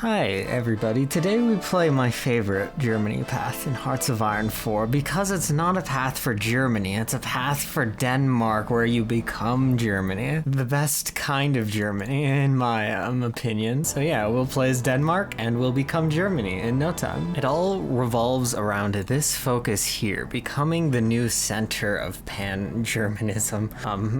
Hi everybody, today we play my favorite Germany path in Hearts of Iron 4 because it's not a path for Germany, it's a path for Denmark where you become Germany. The best kind of Germany in my opinion. So yeah, we'll play as Denmark and we'll become Germany in no time. It all revolves around this focus here, becoming the new center of pan-Germanism.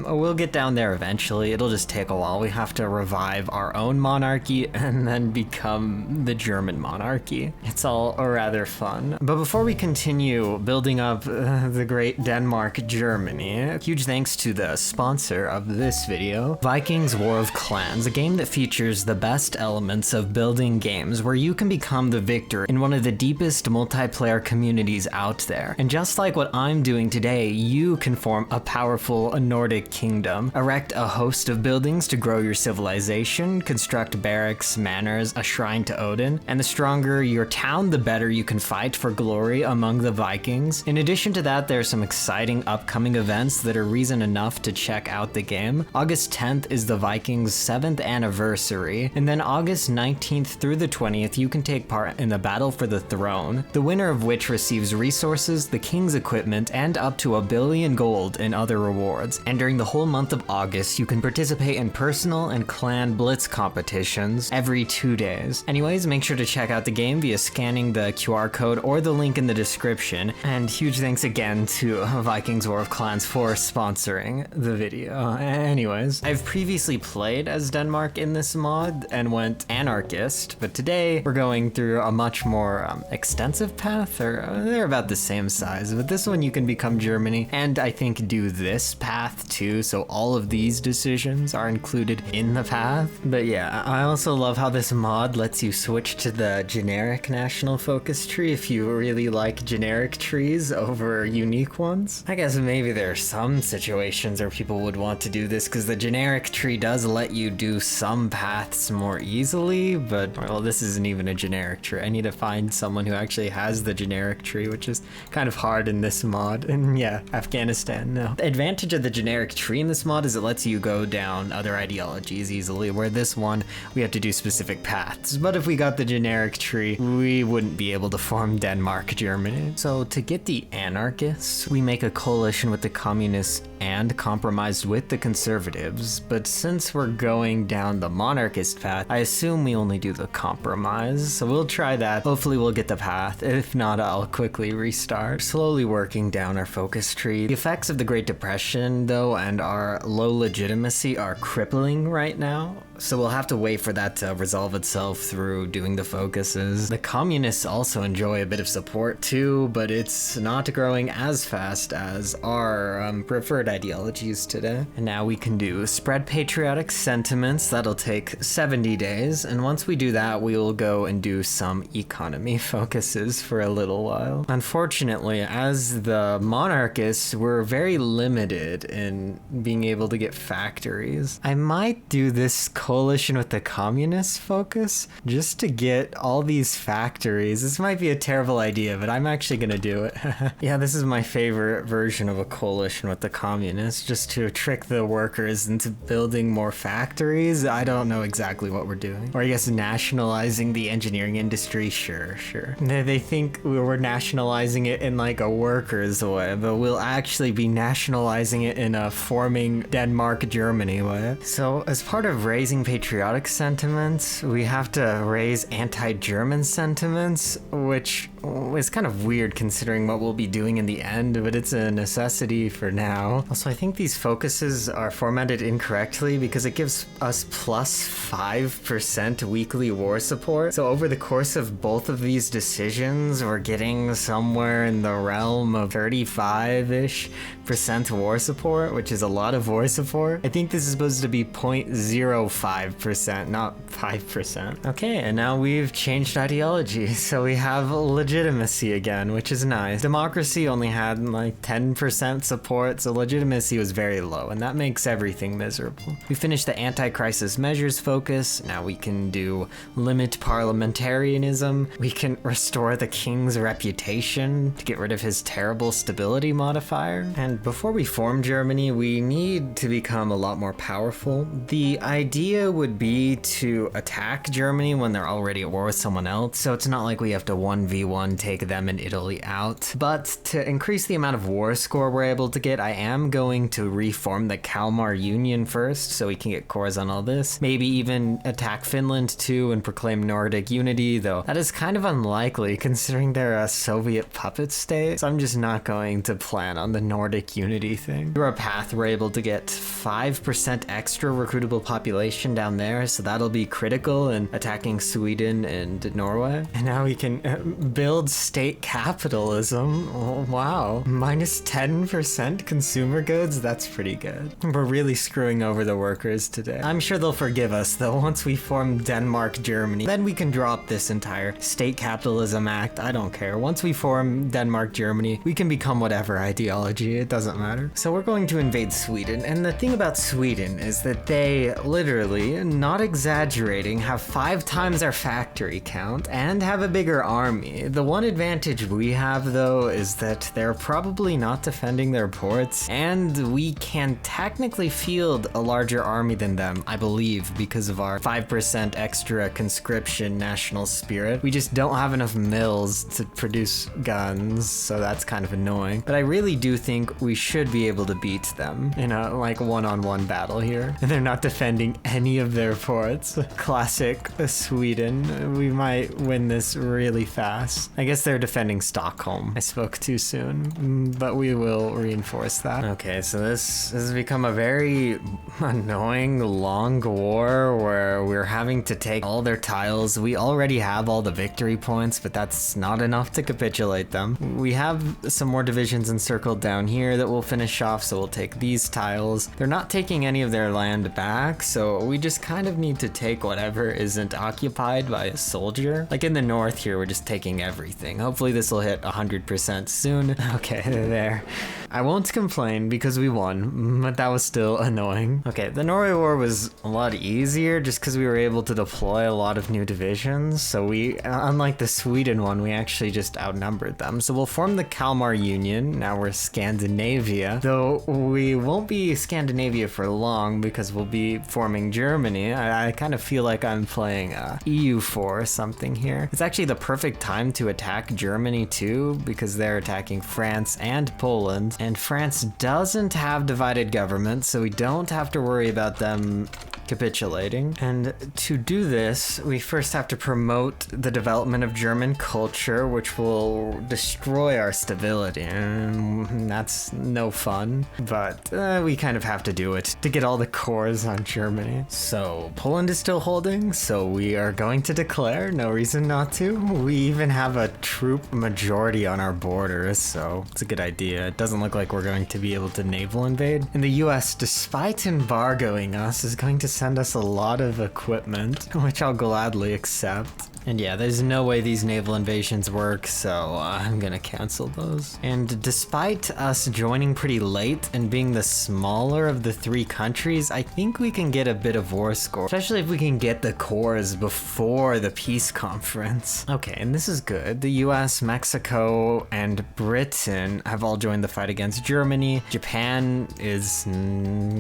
We'll get down there eventually, it'll just take a while. We have to revive our own monarchy and then become the German monarchy. It's all rather fun. But before we continue building up the great Denmark Germany, huge thanks to the sponsor of this video, Vikings War of Clans, a game that features the best elements of building games where you can become the victor in one of the deepest multiplayer communities out there. And just like what I'm doing today, you can form a powerful Nordic kingdom, erect a host of buildings to grow your civilization, construct barracks, manors, a shrine to Odin, and the stronger your town, the better you can fight for glory among the Vikings. In addition to that, there are some exciting upcoming events that are reason enough to check out the game. August 10th is the Vikings' 7th anniversary, and then August 19th through the 20th you can take part in the Battle for the Throne, the winner of which receives resources, the king's equipment, and up to 1 billion gold in other rewards. And during the whole month of August, you can participate in personal and clan blitz competitions every 2 days. Anyways, make sure to check out the game via scanning the QR code or the link in the description. And huge thanks again to Vikings War of Clans for sponsoring the video. Anyways, I've previously played as Denmark in this mod and went anarchist, but today we're going through a much more extensive path, or they're about the same size, but this one you can become Germany, and I think do this path too, so all of these decisions are included in the path. But yeah, I also love how this mod lets you switch to the generic national focus tree if you really like generic trees over unique ones. I guess maybe there are some situations where people would want to do this because the generic tree does let you do some paths more easily, but well, this isn't even a generic tree. I need to find someone who actually has the generic tree, which is kind of hard in this mod. And yeah, Afghanistan, no. The advantage of the generic tree in this mod is it lets you go down other ideologies easily, where this one we have to do specific paths. But if we got the generic tree, we wouldn't be able to form Denmark Germany. So to get the anarchists, we make a coalition with the communists and compromised with the conservatives. But since we're going down the monarchist path, I assume we only do the compromise. So we'll try that. Hopefully we'll get the path. If not, I'll quickly restart. Slowly working down our focus tree. The effects of the Great Depression, though, and our low legitimacy are crippling right now. So we'll have to wait for that to resolve itself through doing the focuses. The communists also enjoy a bit of support too, but it's not growing as fast as our preferred ideologies today. And now we can do spread patriotic sentiments. That'll take 70 days. And once we do that, we will go and do some economy focuses for a little while. Unfortunately, as the monarchists, we're very limited in being able to get factories. I might do this coalition with the communists focus just to get all these factories. This might be a terrible idea, but I'm actually gonna do it. Yeah, this is my favorite version of a coalition with the communists, just to trick the workers into building more factories. I don't know exactly what we're doing. Or I guess nationalizing the engineering industry, sure. They think we're nationalizing it in like a workers way, but we'll actually be nationalizing it in a forming Denmark Germany way. So as part of raising patriotic sentiments, we have to raise anti-German sentiments, which is kind of weird considering what we'll be doing in the end, but it's a necessity for now. Also, I think these focuses are formatted incorrectly because it gives us plus 5% weekly war support. So over the course of both of these decisions, we're getting somewhere in the realm of 35-ish% war support, which is a lot of war support. I think this is supposed to be 0.05%, not 5%. Okay, and now we've changed ideology, so we have legitimacy again, which is nice. Democracy only had like 10% support, so legitimacy legitimacy was very low, and that makes everything miserable. We finished the anti-crisis measures focus. Now we can do limit parliamentarianism. We can restore the king's reputation to get rid of his terrible stability modifier. And before we form Germany, we need to become a lot more powerful. The idea would be to attack Germany when they're already at war with someone else, so it's not like we have to 1v1 take them and Italy out. But to increase the amount of war score we're able to get, I am going to reform the Kalmar Union first, so we can get cores on all this. Maybe even attack Finland too and proclaim Nordic unity, though that is kind of unlikely considering they're a Soviet puppet state, so I'm just not going to plan on the Nordic unity thing. Through our path, we're able to get 5% extra recruitable population down there, so that'll be critical in attacking Sweden and Norway. And now we can build state capitalism. Oh, wow. Minus 10% consumer goods? That's pretty good. We're really screwing over the workers today. I'm sure they'll forgive us though once we form Denmark, Germany. Then we can drop this entire state capitalism act. I don't care. Once we form Denmark, Germany, we can become whatever ideology. It doesn't matter. So we're going to invade Sweden. And the thing about Sweden is that they literally, not exaggerating, have 5 times our factory count and have a bigger army. The one advantage we have though is that they're probably not defending their ports, and we can technically field a larger army than them, I believe, because of our 5% extra conscription national spirit. We just don't have enough mills to produce guns, so that's kind of annoying. But I really do think we should be able to beat them in a like one-on-one battle here. And they're not defending any of their ports. Classic Sweden. We might win this really fast. I guess they're defending Stockholm. I spoke too soon, but we will reinforce that. Okay, so this has become a very annoying long war where we're having to take all their tiles. We already have all the victory points, but that's not enough to capitulate them. We have some more divisions encircled down here that we'll finish off, so we'll take these tiles. They're not taking any of their land back, so we just kind of need to take whatever isn't occupied by a soldier. Like in the north here, we're just taking everything. Hopefully this will hit 100% soon. Okay, there. I won't complain because we won, but that was still annoying. Okay, the Norway War was a lot easier just because we were able to deploy a lot of new divisions. So we, unlike the Sweden one, we actually just outnumbered them. So we'll form the Kalmar Union. Now we're Scandinavia, though we won't be Scandinavia for long because we'll be forming Germany. I kind of feel like I'm playing EU4 or something here. It's actually the perfect time to attack Germany too, because they're attacking France and Poland. And France doesn't have divided government, so we don't have to worry about them capitulating. And to do this, we first have to promote the development of German culture, which will destroy our stability. And that's no fun, but we kind of have to do it to get all the cores on Germany. So Poland is still holding, so we are going to declare. No reason not to. We even have a troop majority on our borders, so it's a good idea. It doesn't look like we're going to be able to naval invade. And the US, despite embargoing us, is going to send us a lot of equipment, which I'll gladly accept. And yeah, there's no way these naval invasions work, so I'm gonna cancel those. And despite us joining pretty late and being the smaller of the 3 countries, I think we can get a bit of war score, especially if we can get the cores before the peace conference. Okay, and this is good. The US, Mexico, and Britain have all joined the fight against Germany. Japan is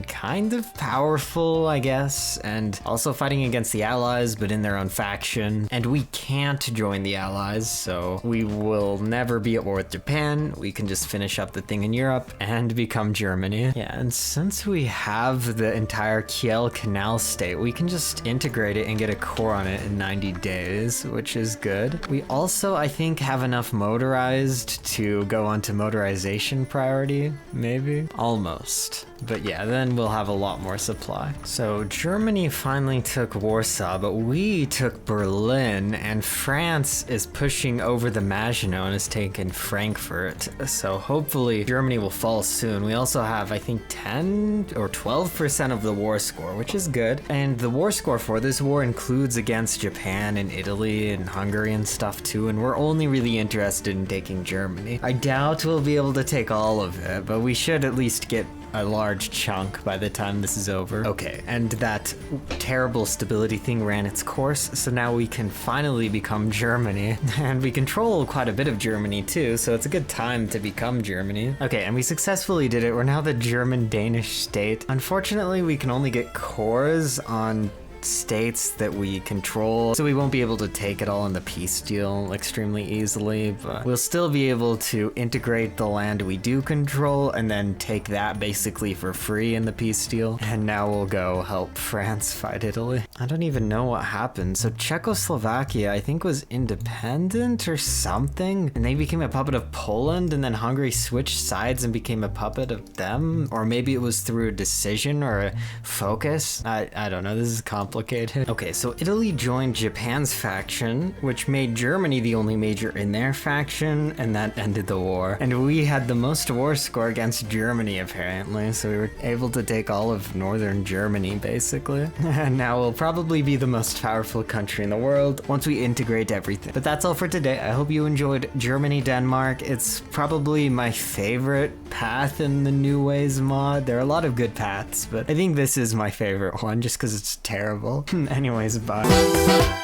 kind of powerful, I guess, and also fighting against the Allies, but in their own faction. And we can't join the Allies, so we will never be at war with Japan. We can just finish up the thing in Europe and become Germany. Yeah, and since we have the entire Kiel Canal state, we can just integrate it and get a core on it in 90 days, which is good. We also, I think, have enough motorized to go on to motorization priority, maybe? Almost. But yeah, then we'll have a lot more supply. So Germany finally took Warsaw, but we took Berlin, and France is pushing over the Maginot and has taken Frankfurt. So hopefully Germany will fall soon. We also have, I think, 10 or 12% of the war score, which is good. And the war score for this war includes against Japan and Italy and Hungary and stuff too, and we're only really interested in taking Germany. I doubt we'll be able to take all of it, but we should at least get a large chunk by the time this is over. Okay, and that terrible stability thing ran its course, so now we can finally become Germany. And we control quite a bit of Germany too, so it's a good time to become Germany. Okay, and we successfully did it. We're now the German-Danish state. Unfortunately, we can only get cores on states that we control, so we won't be able to take it all in the peace deal extremely easily, but we'll still be able to integrate the land we do control and then take that basically for free in the peace deal. And now we'll go help France fight Italy. I don't even know what happened. So Czechoslovakia, I think, was independent or something, and they became a puppet of Poland, and then Hungary switched sides and became a puppet of them, or maybe it was through a decision or a focus. I don't know, this is complicated. Okay, so Italy joined Japan's faction, which made Germany the only major in their faction, and that ended the war. And we had the most war score against Germany, apparently, so we were able to take all of northern Germany, basically. And now we'll probably be the most powerful country in the world once we integrate everything. But that's all for today. I hope you enjoyed Germany, Denmark. It's probably my favorite path in the New Ways mod. There are a lot of good paths, but I think this is my favorite one just because it's terrible. Anyways, bye.